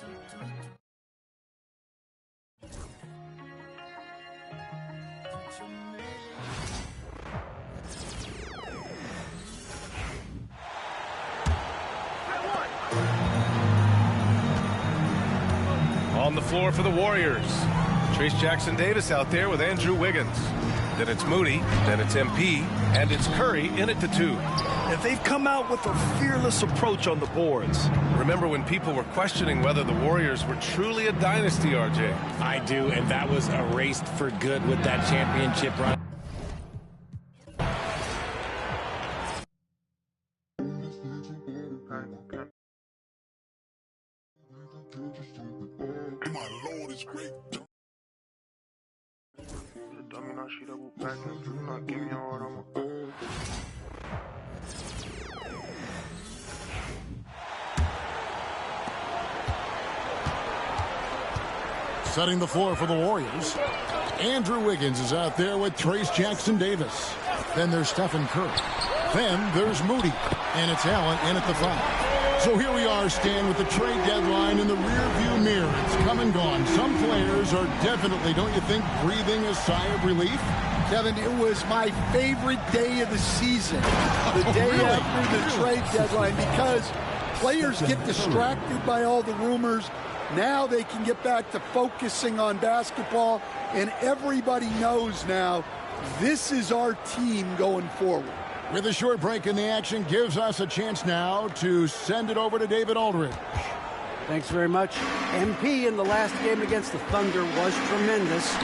On the floor for the Warriors, Trace Jackson-Davis out there with Andrew Wiggins. Then it's Moody, then it's MP, and it's Curry in at the 2. And they've come out with a fearless approach on the boards. Remember when people were questioning whether the Warriors were truly a dynasty, RJ? I do, and that was erased for good with that championship run. My Lord is great. Setting the floor for the Warriors, Andrew Wiggins is out there with Trace Jackson-Davis. Then there's Stephen Curry. Then there's Moody. And it's Allen in at the 5. So here we are, Stan, with the trade deadline in the rearview mirror. It's come and gone. Some players are definitely, don't you think, breathing a sigh of relief? Kevin, it was my favorite day of the season, the day after the trade deadline, because players get distracted by all the rumors. Now they can get back to focusing on basketball, and everybody knows now this is our team going forward. With a short break in the action, gives us a chance now to send it over to David Aldridge. Thanks very much. MP in the last game against the Thunder was tremendous.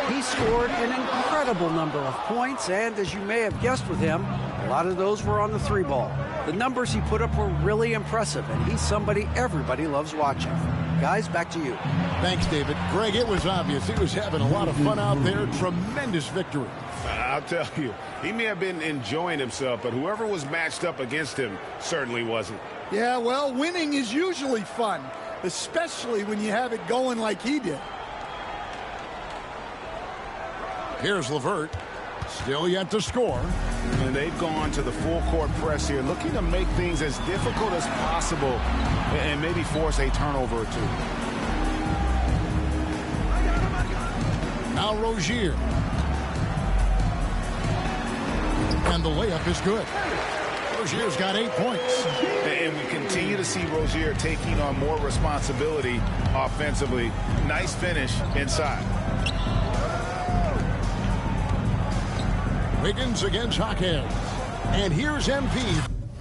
He scored an incredible number of points, and as you may have guessed with him, a lot of those were on the 3-ball. The numbers he put up were really impressive, and he's somebody everybody loves watching. Guys, back to you. Thanks, David. Greg, it was obvious he was having a lot of fun out there. Tremendous victory. I'll tell you, he may have been enjoying himself, but whoever was matched up against him certainly wasn't. Yeah, well, winning is usually fun, especially when you have it going like he did. Here's LeVert. Still yet to score. And they've gone to the full-court press here, looking to make things as difficult as possible and maybe force a turnover or two. Now Rozier. And the layup is good. Rozier's got 8 points. And we continue to see Rozier taking on more responsibility offensively. Nice finish inside. Wiggins against Hawkins. And here's MP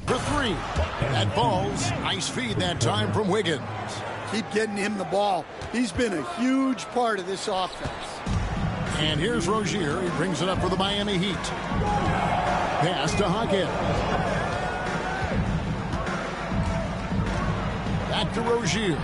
for 3. That falls. Nice feed that time from Wiggins. Keep getting him the ball. He's been a huge part of this offense. And here's Rozier. He brings it up for the Miami Heat. Pass to Hawkins. Back to Rozier.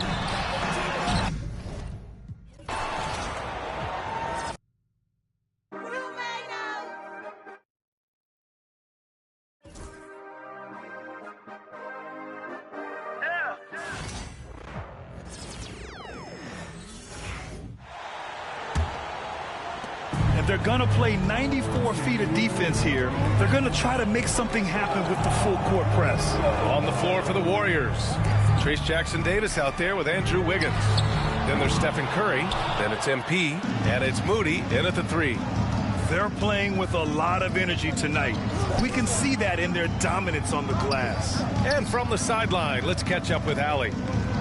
They're going to play 94 feet of defense here. They're going to try to make something happen with the full court press. On the floor for the Warriors, Trace Jackson-Davis out there with Andrew Wiggins. Then there's Stephen Curry. Then it's MP. And it's Moody in at the 3. They're playing with a lot of energy tonight. We can see that in their dominance on the glass. And from the sideline, let's catch up with Allie.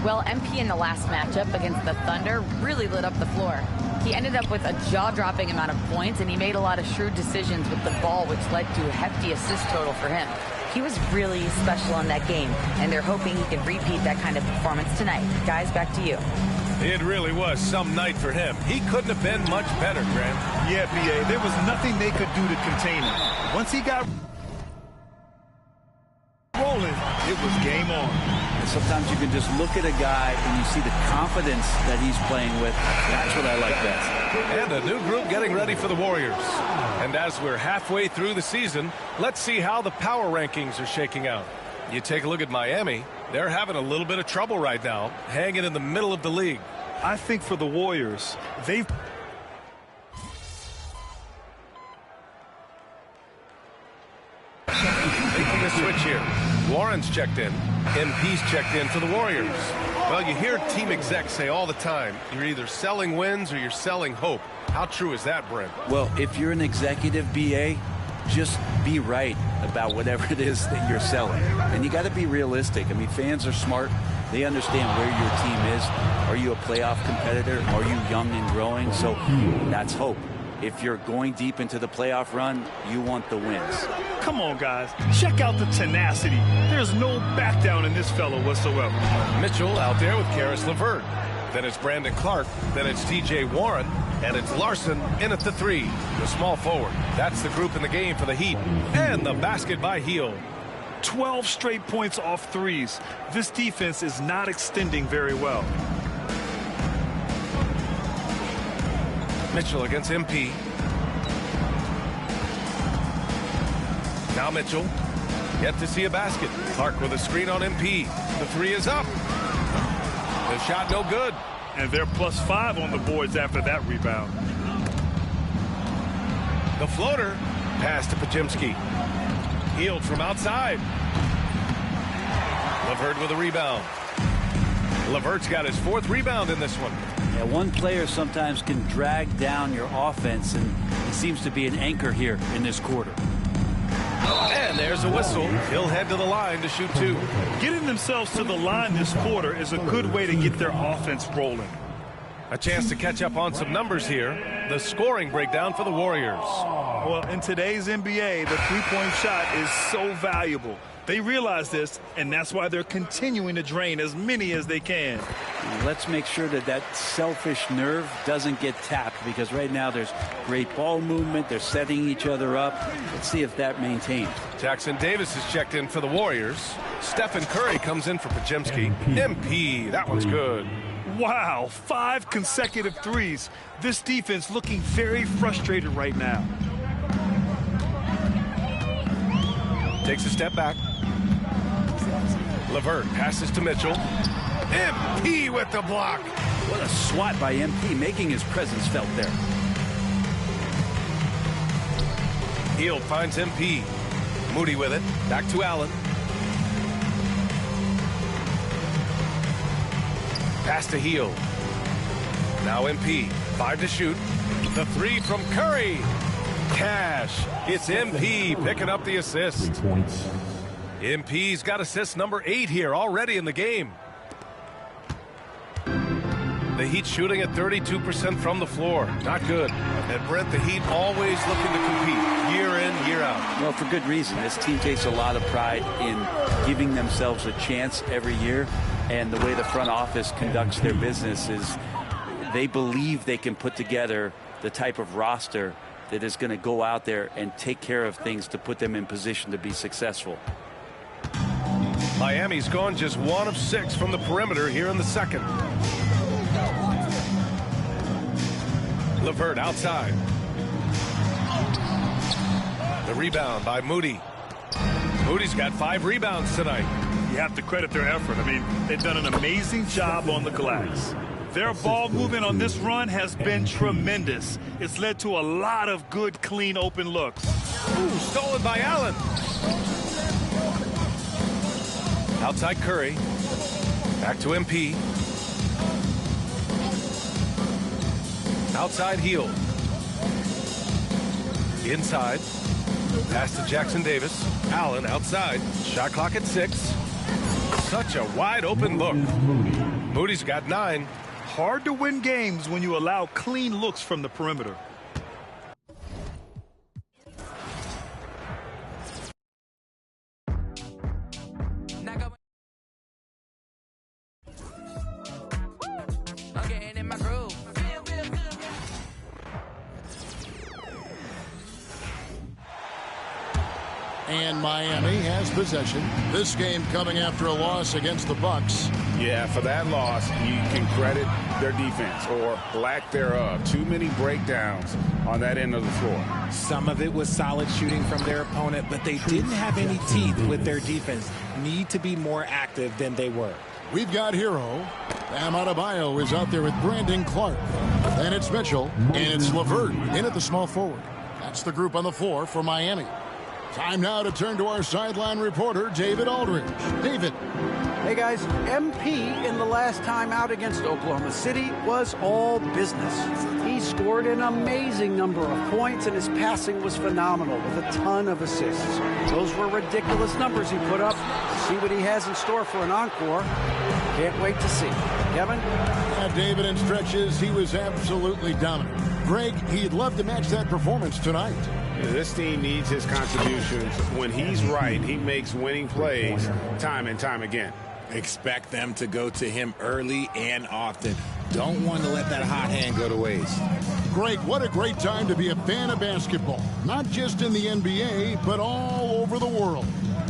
Well, MP in the last matchup against the Thunder really lit up the floor. He ended up with a jaw-dropping amount of points, and he made a lot of shrewd decisions with the ball, which led to a hefty assist total for him. He was really special in that game, and they're hoping he can repeat that kind of performance tonight. Guys, back to you. It really was some night for him. He couldn't have been much better, Grant. Yeah, B.A., there was nothing they could do to contain him. Once he got rolling, it was game on. And sometimes you can just look at a guy and you see the confidence that he's playing with. That's what I like best. And a new group getting ready for the Warriors. And as we're halfway through the season, let's see how the power rankings are shaking out. You take a look at Miami. They're having a little bit of trouble right now, hanging in the middle of the league. I think for the Warriors, they've... Making a switch here. Warren's checked in. MP's checked in for the Warriors. Well, you hear team execs say all the time, you're either selling wins or you're selling hope. How true is that, Brent? Well, if you're an executive BA, just be right about whatever it is that you're selling. And you got to be realistic. I mean, fans are smart. They understand where your team is. Are you a playoff competitor? Are you young and growing? So that's hope. If you're going deep into the playoff run, you want the wins. Come on, guys. Check out the tenacity. There's no back down in this fellow whatsoever. Mitchell out there with Karis LeVert. Then it's Brandon Clark. Then it's T.J. Warren. And it's Larson in at the 3, the small forward. That's the group in the game for the Heat. And the basket by Hield. 12 straight points off threes. This defense is not extending very well. Mitchell against MP. Now Mitchell. Yet to see a basket. Clark with a screen on MP. The 3 is up. The shot no good. And they're +5 on the boards after that rebound. The floater. Pass to Podziemski. Hield from outside. LeVert with a rebound. LeVert's got his 4th rebound in this one. Yeah, one player sometimes can drag down your offense, and he seems to be an anchor here in this quarter. And there's a whistle. He'll head to the line to shoot 2. Getting themselves to the line this quarter is a good way to get their offense rolling. A chance to catch up on some numbers here. The scoring breakdown for the Warriors. Well, in today's NBA, the three-point shot is so valuable. They realize this, and that's why they're continuing to drain as many as they can. Let's make sure that that selfish nerve doesn't get tapped, because right now there's great ball movement. They're setting each other up. Let's see if that maintains. Jackson Davis is checked in for the Warriors. Stephen Curry comes in for Podziemski. MP, that one's good. Wow, 5 consecutive threes. This defense looking very frustrated right now. Takes a step back. LeVert passes to Mitchell. MP with the block. What a swat by MP, making his presence felt there. Hield finds MP. Moody with it. Back to Allen. Pass to Hield. Now MP. 5 to shoot. The 3 from Curry. Cash. It's MP picking up the assist. 3 points. MP's got assist number 8 here already in the game. The Heat shooting at 32% from the floor. Not good. And Brent, the Heat always looking to compete year in, year out. Well, for good reason. This team takes a lot of pride in giving themselves a chance every year. And the way the front office conducts their business is they believe they can put together the type of roster that is going to go out there and take care of things to put them in position to be successful. Miami's gone just 1 of 6 from the perimeter here in the second. LeVert outside. The rebound by Moody. Moody's got 5 rebounds tonight. You have to credit their effort. I mean, they've done an amazing job on the glass. Their ball movement on this run has been tremendous. It's led to a lot of good, clean, open looks. Ooh, stolen by Allen. Outside Curry. Back to MP. Outside Hield. Inside. Pass to Jackson Davis. Allen outside. Shot clock at 6. Such a wide open look. Moody's got 9. Hard to win games when you allow clean looks from the perimeter. And Miami has possession. This game coming after a loss against the Bucks. Yeah, for that loss, you can credit their defense or lack thereof. Too many breakdowns on that end of the floor. Some of it was solid shooting from their opponent, but they didn't have any teeth with their defense. Need to be more active than they were. We've got Hero. Bam Adebayo is out there with Brandon Clark. Then it's Mitchell, and it's LeVert in at the small forward. That's the group on the floor for Miami. Time now to turn to our sideline reporter, David Aldridge. David. Hey guys, MP in the last time out against Oklahoma City was all business. He scored an amazing number of points and his passing was phenomenal with a ton of assists. Those were ridiculous numbers he put up. See what he has in store for an encore. Can't wait to see. Kevin? David, in stretches, he was absolutely dominant. Greg, he'd love to match that performance tonight. This team needs his contributions. When he's right, he makes winning plays time and time again. Expect them to go to him early and often. Don't want to let that hot hand go to waste. Greg, what a great time to be a fan of basketball. Not just in the NBA, but all over the world.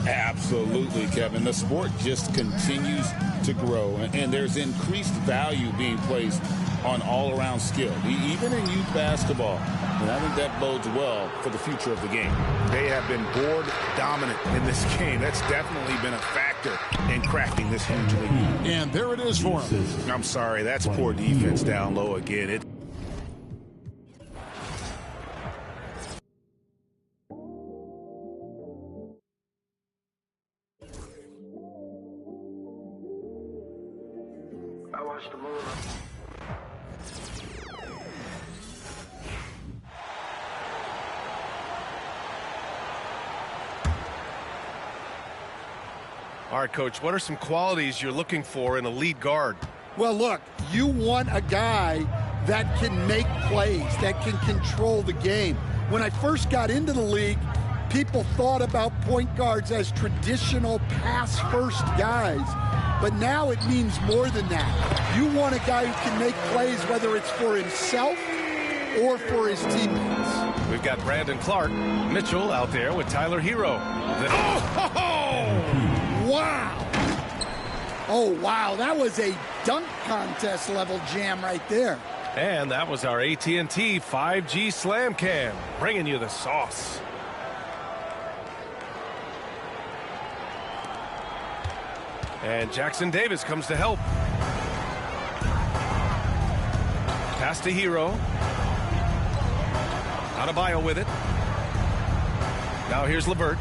Absolutely, Kevin. The sport just continues to grow, and there's increased value being placed on all-around skill, even in youth basketball. And I think that bodes well for the future of the game. They have been board dominant in this game. That's definitely been a factor in cracking this huge lead. And there it is for him. I'm sorry, that's poor defense down low again. I watched the movie. All right, Coach, what are some qualities you're looking for in a lead guard? Well, look, you want a guy that can make plays, that can control the game. When I first got into the league, people thought about point guards as traditional pass-first guys. But now it means more than that. You want a guy who can make plays, whether it's for himself or for his teammates. We've got Brandon Clark, Mitchell out there with Tyler Hero. Wow. Oh, wow. That was a dunk contest level jam right there. And that was our AT&T 5G Slam Cam, bringing you the sauce. And Jackson Davis comes to help. Pass to Hero. Adebayo with it. Now here's LeVert.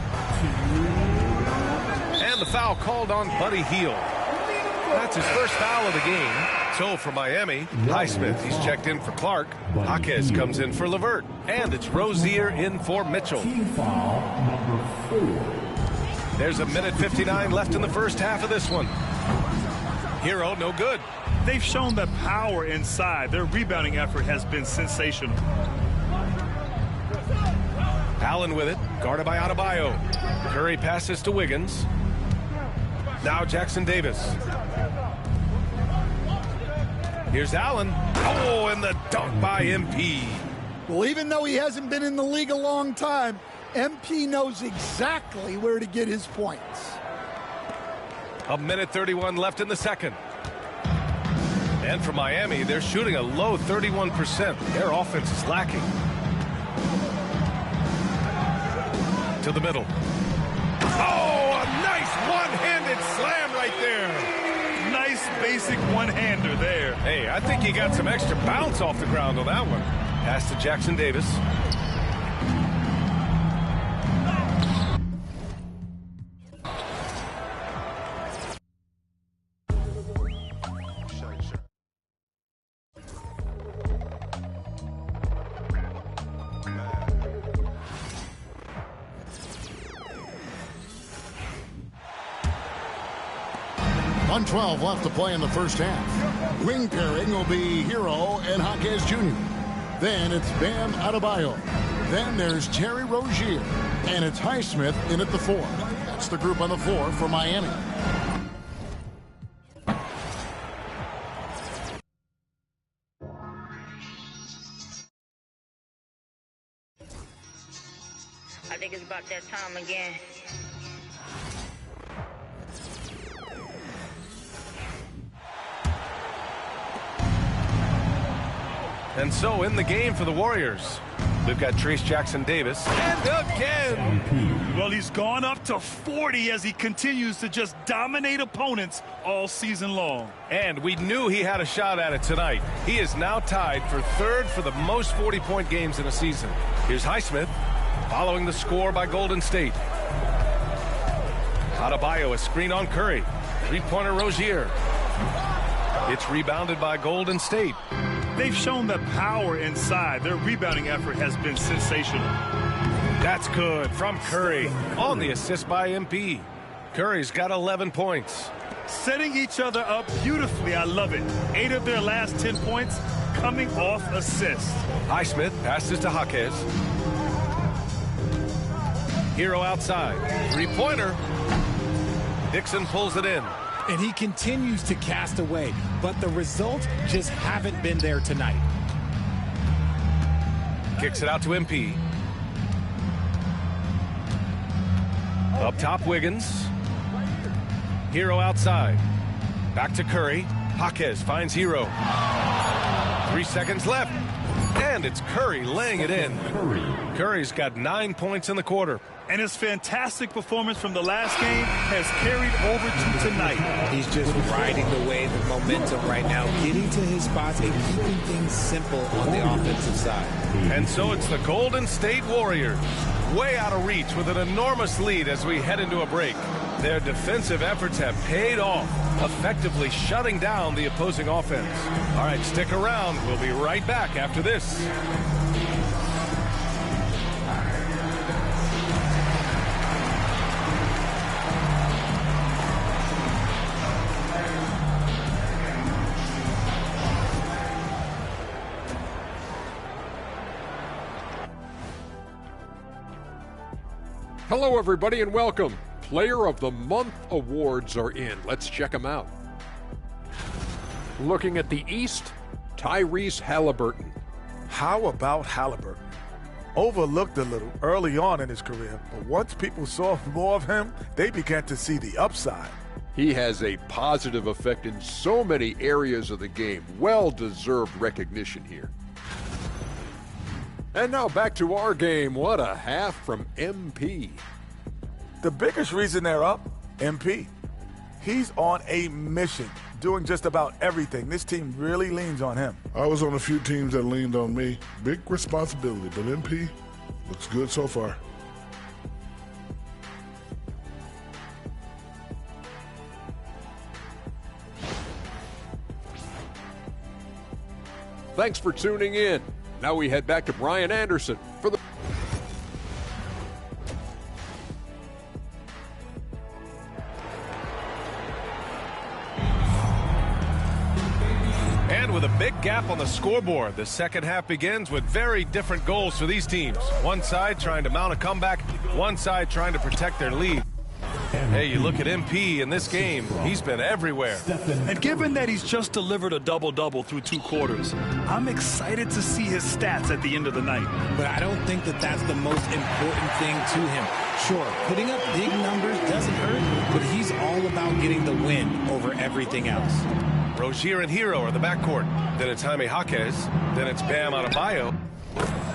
And the foul called on Buddy Hield. That's his first foul of the game. So for Miami, Highsmith, he's checked in for Clark. Jaquez comes in for LeVert. And it's Rozier in for Mitchell. There's a minute 59 left in the first half of this one. Hero, no good. They've shown that power inside. Their rebounding effort has been sensational. Allen with it, guarded by Adebayo. Curry passes to Wiggins. Now Jackson Davis. Here's Allen. Oh, and the dunk by MP. Well, even though he hasn't been in the league a long time, MP knows exactly where to get his points. A minute 31 left in the second. And for Miami, they're shooting a low 31%. Their offense is lacking. To the middle. Oh, a nice one-handed slam right there. Nice basic one-hander there. Hey, I think he got some extra bounce off the ground on that one. Pass to Jackson Davis. One 12 left to play in the first half. Wing pairing will be Hero and Jaquez Jr. Then it's Bam Adebayo. Then there's Terry Rozier. And it's Highsmith in at the 4. That's the group on the floor for Miami. I think it's about that time again. And so in the game for the Warriors, we've got Trace Jackson Davis. And again. Well, he's gone up to 40 as he continues to just dominate opponents all season long. And we knew he had a shot at it tonight. He is now tied for third for the most 40-point games in a season. Here's Highsmith following the score by Golden State. Adebayo, a screen on Curry. Three-pointer Rozier. It's rebounded by Golden State. They've shown the power inside. Their rebounding effort has been sensational. That's good from Curry on the assist by MP. Curry's got 11 points. Setting each other up beautifully. I love it. 8 of their last 10 points coming off assists. Highsmith passes to Jaquez. Hero outside. Three-pointer. Dixon pulls it in. And he continues to cast away, but the results just haven't been there tonight. Kicks it out to MP. Up top, Wiggins. Hero outside. Back to Curry. Jaquez finds Hero. 3 seconds left. And it's Curry laying it in. Curry's got 9 points in the quarter. And his fantastic performance from the last game has carried over to tonight. He's just riding the wave of momentum right now, getting to his spots and keeping things simple on the offensive side. And so it's the Golden State Warriors, way out of reach with an enormous lead as we head into a break. Their defensive efforts have paid off, effectively shutting down the opposing offense. All right, stick around. We'll be right back after this. Hello, everybody, and welcome. Player of the Month awards are in. Let's check them out. Looking at the East, Tyrese Halliburton. How about Halliburton? Overlooked a little early on in his career, but once people saw more of him, they began to see the upside. He has a positive effect in so many areas of the game. Well-deserved recognition here. And now back to our game. What a half from MP. The biggest reason they're up, MP. He's on a mission, doing just about everything. This team really leans on him. I was on a few teams that leaned on me. Big responsibility, but MP looks good so far. Thanks for tuning in. Now we head back to Brian Anderson for the... And with a big gap on the scoreboard, the second half begins with very different goals for these teams. One side trying to mount a comeback, one side trying to protect their lead. Hey, you look at MP in this game, he's been everywhere. And given that he's just delivered a double-double through 2 quarters, I'm excited to see his stats at the end of the night. But I don't think that that's the most important thing to him. Sure, putting up big numbers doesn't hurt, but he's all about getting the win over everything else. Rozier and Hero are the backcourt. Then it's Jaime Jaquez. Then it's Bam Adebayo.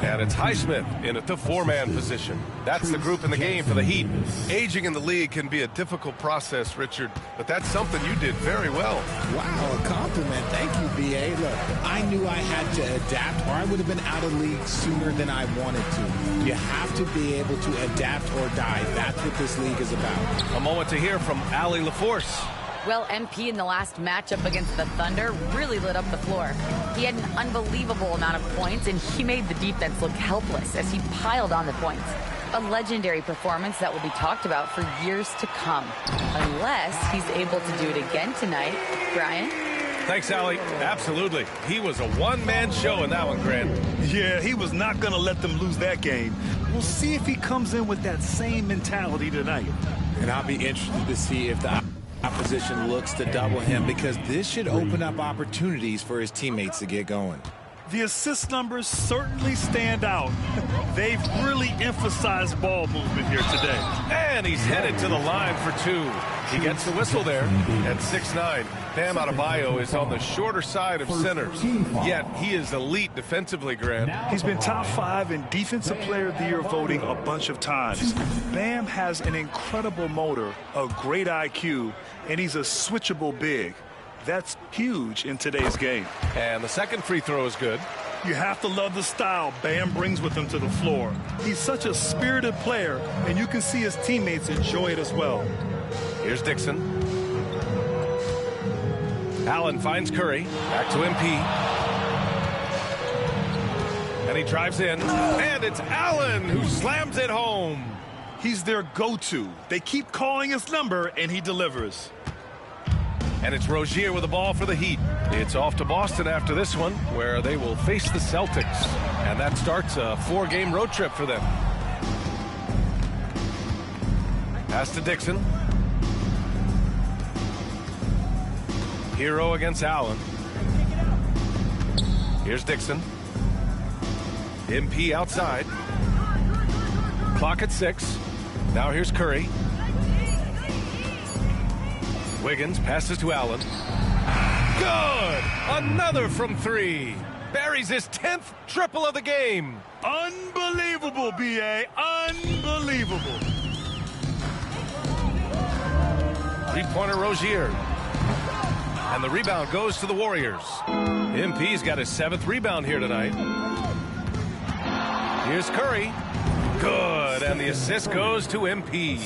And it's Highsmith in at the 4-man position. That's the group in the game for the Heat. Aging in the league can be a difficult process, Richard, but that's something you did very well. Wow, a compliment. Thank you, B.A. Look, I knew I had to adapt or I would have been out of league sooner than I wanted to. You have to be able to adapt or die. That's what this league is about. A moment to hear from Allie LaForce. Well, MP in the last matchup against the Thunder really lit up the floor. He had an unbelievable amount of points, and he made the defense look helpless as he piled on the points. A legendary performance that will be talked about for years to come, unless he's able to do it again tonight. Brian? Thanks, Allie. Absolutely. He was a one-man show in that one, Grant. Yeah, he was not going to let them lose that game. We'll see if he comes in with that same mentality tonight. And I'll be interested to see if the opposition looks to double him, because this should open up opportunities for his teammates to get going. The assist numbers certainly stand out. They've really emphasized ball movement here today. And he's headed to the line for 2. He gets the whistle there at 6'9". Bam Adebayo is on the shorter side of centers, yet he is elite defensively, Grant. He's been top 5 in Defensive Player of the Year voting a bunch of times. Bam has an incredible motor, a great IQ, and he's a switchable big. That's huge in today's game. And the second free throw is good. You have to love the style Bam brings with him to the floor. He's such a spirited player, and you can see his teammates enjoy it as well. Here's Dixon. Allen finds Curry. Back to MP. And he drives in. And it's Allen who slams it home. He's their go-to. They keep calling his number, and he delivers. And it's Rozier with the ball for the Heat. It's off to Boston after this one, where they will face the Celtics. And that starts a 4-game road trip for them. Pass to Dixon. Hero against Allen. Here's Dixon. MP outside. Clock at 6. Now here's Curry. Wiggins passes to Allen. Good! Another from 3. Buries his 10th triple of the game. Unbelievable, B.A. Unbelievable. Three-pointer Rozier. And the rebound goes to the Warriors. MP's got his 7th rebound here tonight. Here's Curry. Good, and the assist goes to MP.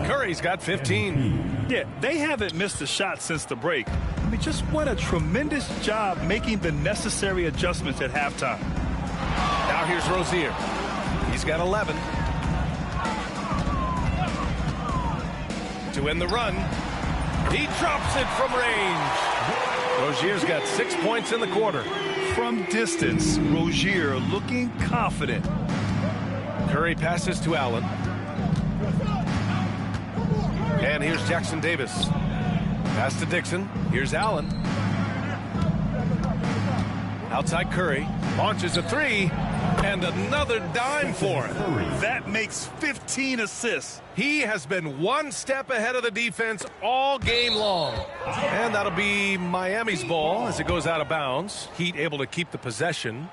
Curry's got 15. Yeah, they haven't missed a shot since the break. I mean, just what a tremendous job making the necessary adjustments at halftime. Now here's Rozier. He's got 11. To win the run. He drops it from range. Rozier's got 6 points in the quarter. From distance, Rozier looking confident. Curry passes to Allen. And here's Jackson Davis. Pass to Dixon. Here's Allen. Outside Curry. Launches a 3. And another dime for it. That makes 15 assists. He has been one step ahead of the defense all game long. And that'll be Miami's ball as it goes out of bounds. Heat able to keep the possession.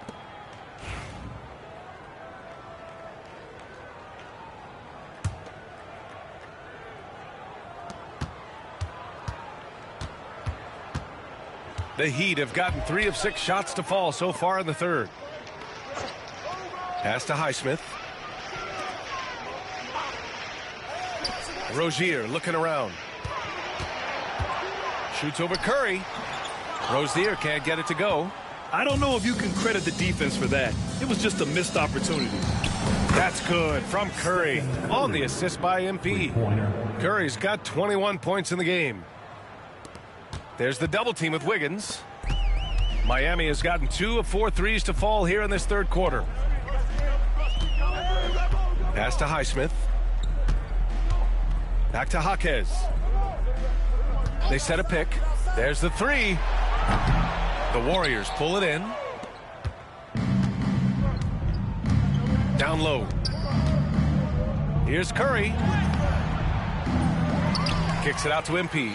The Heat have gotten 3 of 6 shots to fall so far in the third. Pass to Highsmith. Rozier looking around. Shoots over Curry. Rozier can't get it to go. I don't know if you can credit the defense for that. It was just a missed opportunity. That's good from Curry on the assist by MP. Curry's got 21 points in the game. There's the double team with Wiggins. Miami has gotten 2 of 4 threes to fall here in this third quarter. Pass to Highsmith. Back to Jaquez. They set a pick. There's the 3. The Warriors pull it in. Down low. Here's Curry. Kicks it out to MP.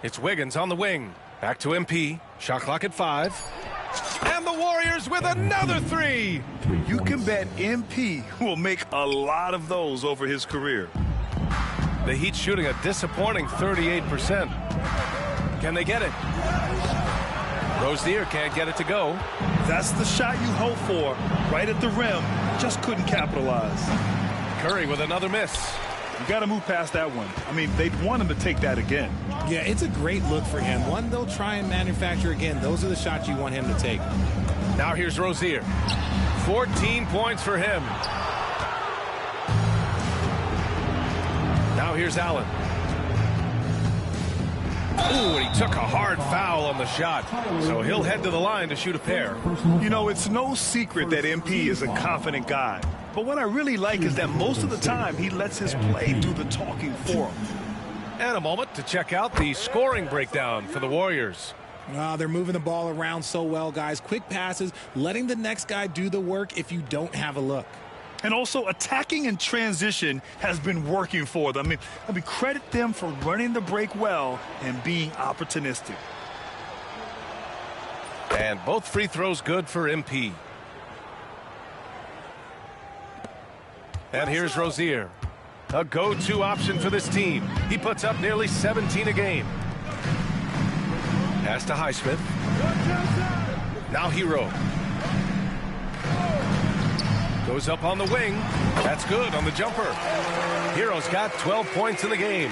It's Wiggins on the wing. Back to MP. Shot clock at 5. And the Warriors with another 3. You can bet MP will make a lot of those over his career. The Heat shooting a disappointing 38%. Can they get it? Rozier can't get it to go. That's the shot you hope for. Right at the rim. Just couldn't capitalize. Curry with another miss. You got to move past that one. I mean, they'd want him to take that again. Yeah, it's a great look for him. One they'll try and manufacture again. Those are the shots you want him to take. Now here's Rozier. 14 points for him. Now here's Allen. Ooh, and he took a hard foul on the shot. So he'll head to the line to shoot a pair. You know, it's no secret that MP is a confident guy. But what I really like is that most of the time he lets his play do the talking for him. And a moment to check out the scoring breakdown for the Warriors. They're moving the ball around so well, guys. Quick passes, letting the next guy do the work if you don't have a look. And also attacking in transition has been working for them. I mean, credit them for running the break well and being opportunistic. And both free throws good for MP. And here's Rozier. A go-to option for this team. He puts up nearly 17 a game. Pass to Highsmith. Now Hero. Goes up on the wing. That's good on the jumper. Hero's got 12 points in the game.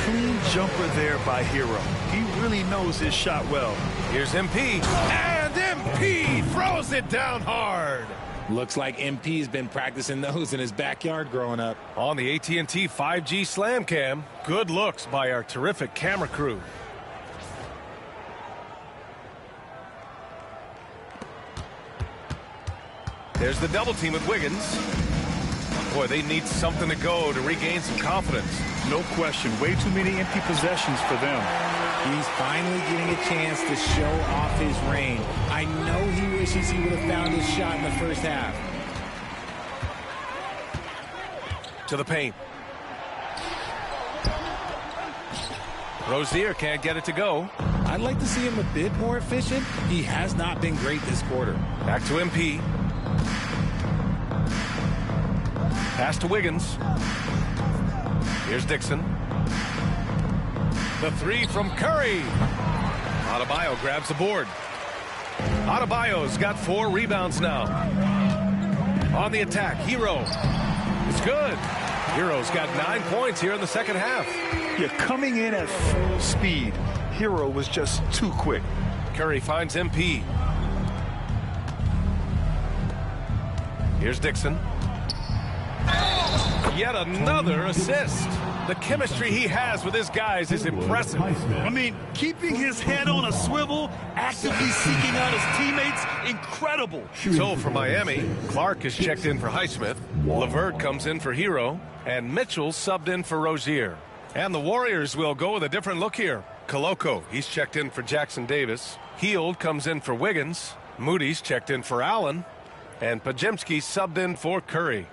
Clean jumper there by Hero. He really knows his shot well. Here's MP. And MP throws it down hard. Looks like MP's been practicing those in his backyard growing up. On the AT&T 5G Slam Cam, good looks by our terrific camera crew. There's the double team with Wiggins. Boy, they need something to go to regain some confidence. No question. Way too many empty possessions for them. He's finally getting a chance to show off his range. I know he wishes he would have found his shot in the first half. To the paint. Rozier can't get it to go. I'd like to see him a bit more efficient. He has not been great this quarter. Back to MP. Pass to Wiggins. Here's Dixon. The three from Curry. Adebayo grabs the board. Adebayo's got 4 rebounds now. On the attack, Hero. It's good. Hero's got 9 points here in the second half. Yeah, coming in at full speed. Hero was just too quick. Curry finds MP. Here's Dixon. Yet another assist. The chemistry he has with his guys is impressive. I mean, keeping his head on a swivel, actively seeking out his teammates, incredible. So for Miami, Clark is checked in for Highsmith. LeVert comes in for Hero. And Mitchell subbed in for Rozier. And the Warriors will go with a different look here. Koloko, he's checked in for Jackson Davis. Hield comes in for Wiggins. Moody's checked in for Allen. And Pajemski subbed in for Curry.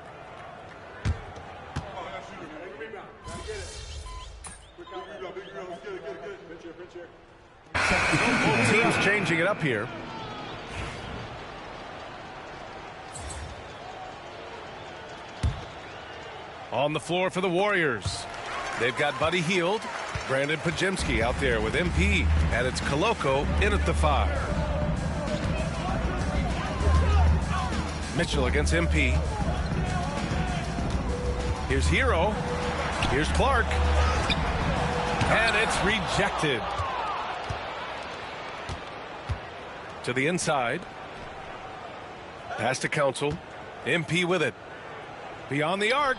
Both teams changing it up here. On the floor for the Warriors. They've got Buddy Hield, Brandon Pajemski out there with MP, and it's Koloko in at the 5. Mitchell against MP. Here's Hero. Here's Clark. And it's rejected. To the inside. Pass to Council. MP with it. Beyond the arc.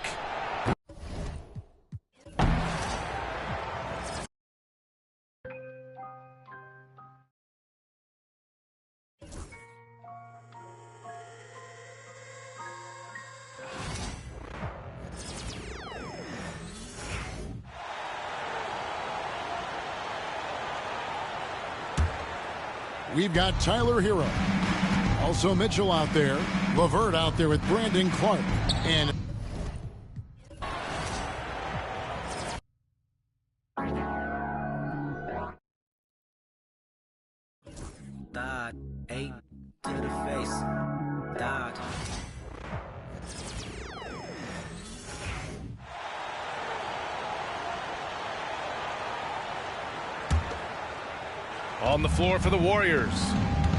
We've got Tyler Hero. Also Mitchell out there. LeVert out there with Brandon Clark. And Dot 8 to the face. Dot. On the floor for the Warriors,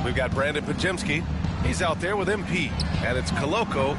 we've got Brandon Pajemski. He's out there with MP, and it's Koloko.